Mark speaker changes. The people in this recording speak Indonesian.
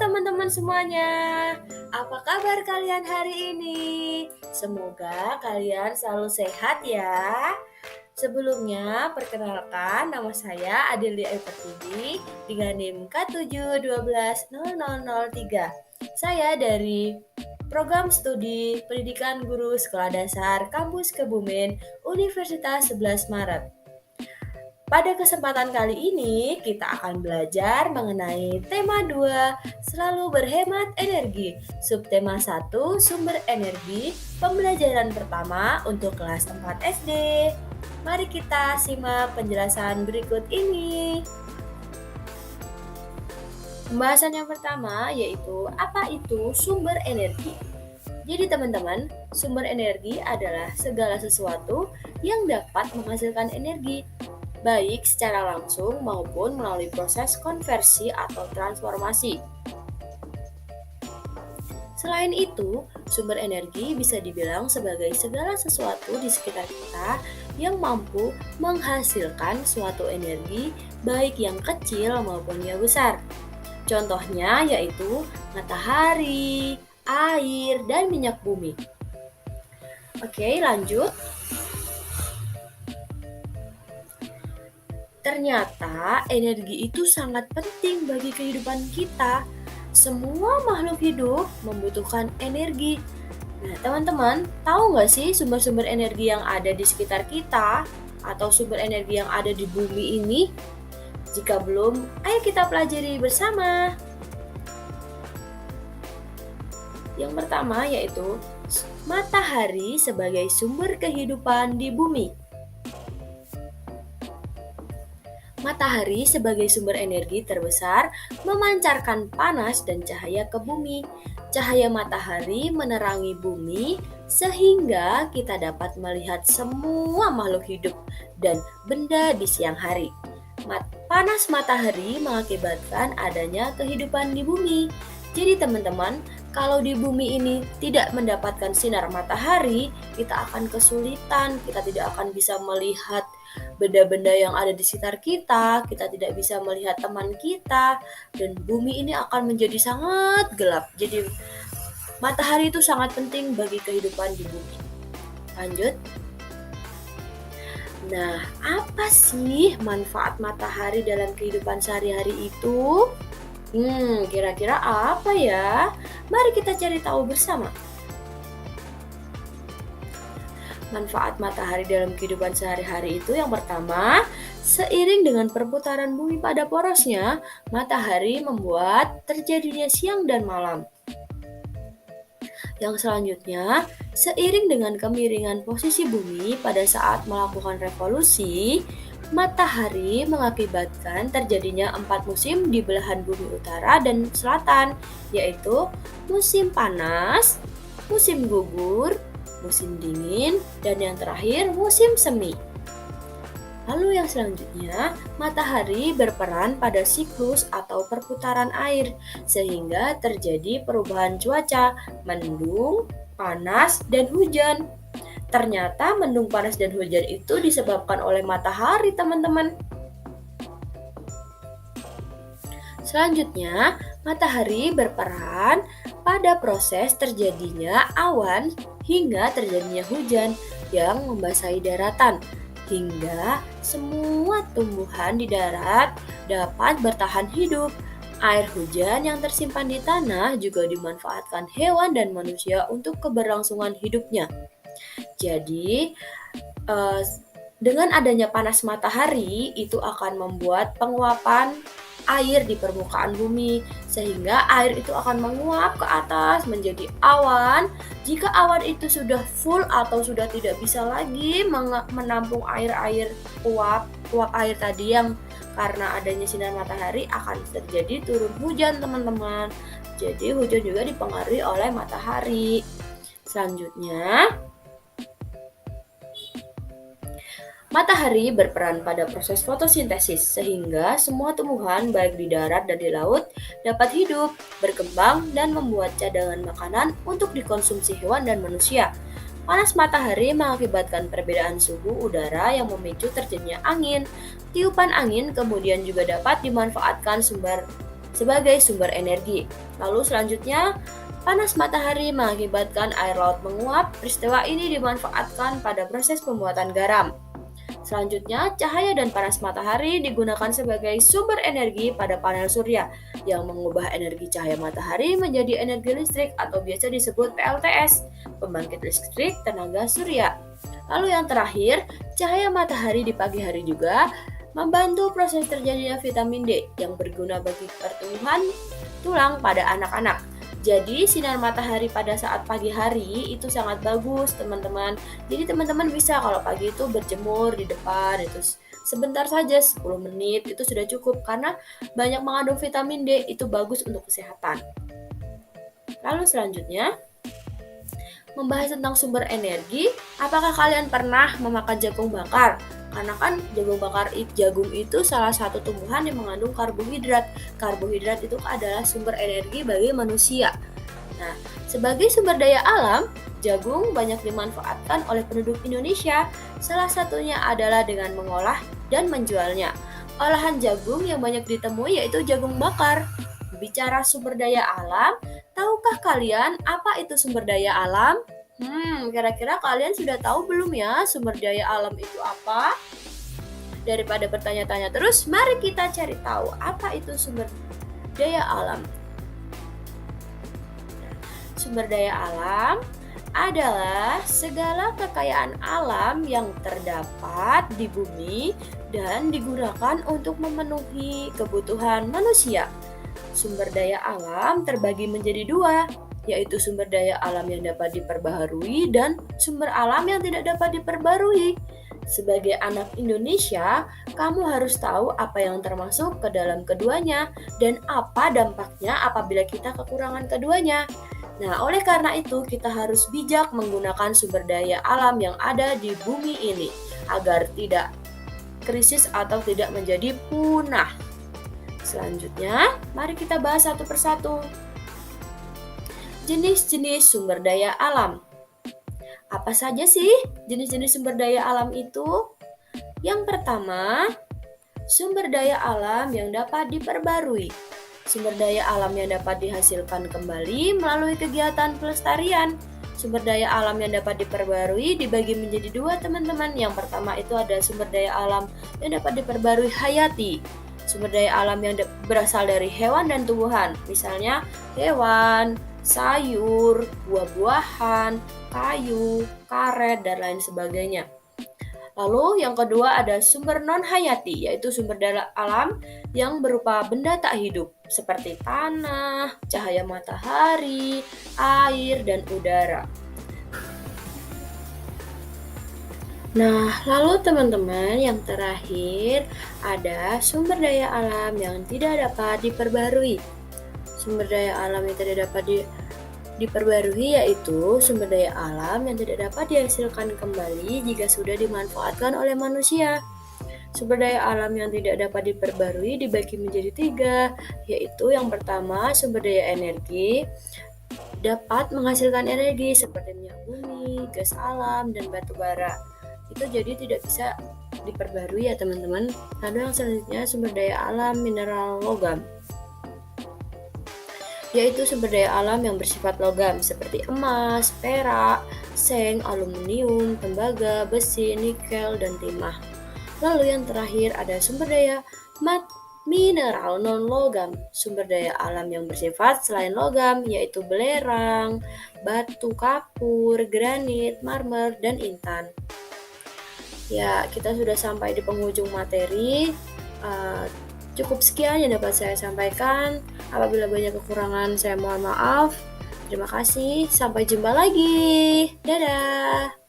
Speaker 1: teman-teman semuanya, apa kabar kalian hari ini? Semoga kalian selalu sehat ya. Sebelumnya, perkenalkan nama saya Adelia Pertiwi dengan NIM K7120003. Saya dari Program Studi Pendidikan Guru Sekolah Dasar Kampus Kebumen Universitas 11 Maret. Pada kesempatan kali ini, kita akan belajar mengenai tema 2, selalu berhemat energi. Subtema 1, sumber energi, pembelajaran pertama untuk kelas 4 SD. Mari kita simak penjelasan berikut ini. Pembahasan yang pertama yaitu apa itu sumber energi. Jadi teman-teman, sumber energi adalah segala sesuatu yang dapat menghasilkan energi, baik secara langsung maupun melalui proses konversi atau transformasi. Selain itu, sumber energi bisa dibilang sebagai segala sesuatu di sekitar kita yang mampu menghasilkan suatu energi, baik yang kecil maupun yang besar. Contohnya yaitu matahari, air, dan minyak bumi. Oke, lanjut. Ternyata energi itu sangat penting bagi kehidupan kita. Semua makhluk hidup membutuhkan energi. Nah, teman-teman, tahu nggak sih sumber-sumber energi yang ada di sekitar kita atau sumber energi yang ada di bumi ini? Jika belum, ayo kita pelajari bersama. Yang pertama yaitu matahari sebagai sumber kehidupan di bumi. Matahari sebagai sumber energi terbesar memancarkan panas dan cahaya ke bumi. Cahaya matahari menerangi bumi sehingga kita dapat melihat semua makhluk hidup dan benda di siang hari. Panas matahari mengakibatkan adanya kehidupan di bumi. Jadi teman-teman, kalau di bumi ini tidak mendapatkan sinar matahari, kita akan kesulitan, kita tidak akan bisa melihat benda-benda yang ada di sekitar kita tidak bisa melihat teman kita, dan bumi ini akan menjadi sangat gelap. Jadi matahari itu sangat penting bagi kehidupan di bumi. Lanjut. Nah, apa sih manfaat matahari dalam kehidupan sehari-hari itu? Kira-kira apa ya? Mari kita cari tahu bersama. Manfaat matahari dalam kehidupan sehari-hari itu yang pertama, seiring dengan perputaran bumi pada porosnya, matahari membuat terjadinya siang dan malam. Yang selanjutnya, seiring dengan kemiringan posisi bumi pada saat melakukan revolusi, matahari mengakibatkan terjadinya 4 musim di belahan bumi utara dan selatan, yaitu musim panas, musim gugur, musim dingin, dan yang terakhir musim semi. Lalu yang selanjutnya, matahari berperan pada siklus atau perputaran air, sehingga terjadi perubahan cuaca, mendung, panas, dan hujan. Ternyata mendung, panas, dan hujan itu disebabkan oleh matahari, teman-teman. Selanjutnya, matahari berperan pada proses terjadinya awan hingga terjadinya hujan yang membasahi daratan, hingga semua tumbuhan di darat dapat bertahan hidup. Air hujan yang tersimpan di tanah juga dimanfaatkan hewan dan manusia untuk keberlangsungan hidupnya. Jadi, dengan adanya panas matahari itu akan membuat penguapan air di permukaan bumi, sehingga air itu akan menguap ke atas menjadi awan. Jika awan itu sudah full atau sudah tidak bisa lagi menampung air uap air tadi yang karena adanya sinar matahari, akan terjadi turun hujan, teman-teman. Jadi hujan juga dipengaruhi oleh matahari. Selanjutnya, matahari berperan pada proses fotosintesis sehingga semua tumbuhan baik di darat dan di laut dapat hidup, berkembang, dan membuat cadangan makanan untuk dikonsumsi hewan dan manusia. Panas matahari mengakibatkan perbedaan suhu udara yang memicu terjadinya angin. Tiupan angin kemudian juga dapat dimanfaatkan sebagai sumber energi. Lalu selanjutnya, panas matahari mengakibatkan air laut menguap. Peristiwa ini dimanfaatkan pada proses pembuatan garam. Selanjutnya, cahaya dan panas matahari digunakan sebagai sumber energi pada panel surya yang mengubah energi cahaya matahari menjadi energi listrik atau biasa disebut PLTS, pembangkit listrik tenaga surya. Lalu yang terakhir, cahaya matahari di pagi hari juga membantu proses terjadinya vitamin D yang berguna bagi pertumbuhan tulang pada anak-anak. Jadi sinar matahari pada saat pagi hari itu sangat bagus teman-teman. Jadi teman-teman bisa kalau pagi itu berjemur di depan itu sebentar saja 10 menit itu sudah cukup karena banyak mengandung vitamin D, itu bagus untuk kesehatan. Lalu selanjutnya membahas tentang sumber energi. Apakah kalian pernah memakan jagung bakar? Karena kan jagung itu salah satu tumbuhan yang mengandung karbohidrat. Karbohidrat itu adalah sumber energi bagi manusia. Nah, sebagai sumber daya alam, jagung banyak dimanfaatkan oleh penduduk Indonesia. Salah satunya adalah dengan mengolah dan menjualnya. Olahan jagung yang banyak ditemui yaitu jagung bakar. Bicara sumber daya alam, tahukah kalian apa itu sumber daya alam? Kira-kira kalian sudah tahu belum ya sumber daya alam itu apa? Daripada bertanya-tanya terus, mari kita cari tahu apa itu sumber daya alam. Sumber daya alam adalah segala kekayaan alam yang terdapat di bumi dan digunakan untuk memenuhi kebutuhan manusia. Sumber daya alam terbagi menjadi dua, yaitu sumber daya alam yang dapat diperbaharui dan sumber alam yang tidak dapat diperbarui. Sebagai anak Indonesia, kamu harus tahu apa yang termasuk ke dalam keduanya dan apa dampaknya apabila kita kekurangan keduanya. Nah, oleh karena itu kita harus bijak menggunakan sumber daya alam yang ada di bumi ini agar tidak krisis atau tidak menjadi punah. Selanjutnya, mari kita bahas satu persatu. Jenis-jenis sumber daya alam. Apa saja sih jenis-jenis sumber daya alam itu? Yang pertama, sumber daya alam yang dapat diperbarui. Sumber daya alam yang dapat dihasilkan kembali melalui kegiatan pelestarian. Sumber daya alam yang dapat diperbarui dibagi menjadi dua teman-teman. Yang pertama itu ada sumber daya alam yang dapat diperbarui hayati. Sumber daya alam yang berasal dari hewan dan tumbuhan, misalnya hewan, sayur, buah-buahan, kayu, karet, dan lain sebagainya. Lalu yang kedua ada sumber non-hayati, yaitu sumber daya alam yang berupa benda tak hidup, seperti tanah, cahaya matahari, air, dan udara. Nah, lalu teman-teman, yang terakhir ada sumber daya alam yang tidak dapat diperbarui. Sumber daya alam yang tidak dapat diperbarui yaitu sumber daya alam yang tidak dapat dihasilkan kembali jika sudah dimanfaatkan oleh manusia. Sumber daya alam yang tidak dapat diperbarui dibagi menjadi tiga, yaitu yang pertama sumber daya energi, dapat menghasilkan energi seperti minyak bumi, gas alam, dan batu bara. Itu jadi tidak bisa diperbarui ya teman-teman. Lalu yang selanjutnya sumber daya alam mineral logam, yaitu sumber daya alam yang bersifat logam seperti emas, perak, seng, aluminium, tembaga, besi, nikel, dan timah. Lalu yang terakhir ada sumber daya mineral non-logam, sumber daya alam yang bersifat selain logam, yaitu belerang, batu kapur, granit, marmer, dan intan. Ya, kita sudah sampai di penghujung materi. Cukup sekian yang dapat saya sampaikan. Apabila banyak kekurangan, saya mohon maaf. Terima kasih. Sampai jumpa lagi. Dadah.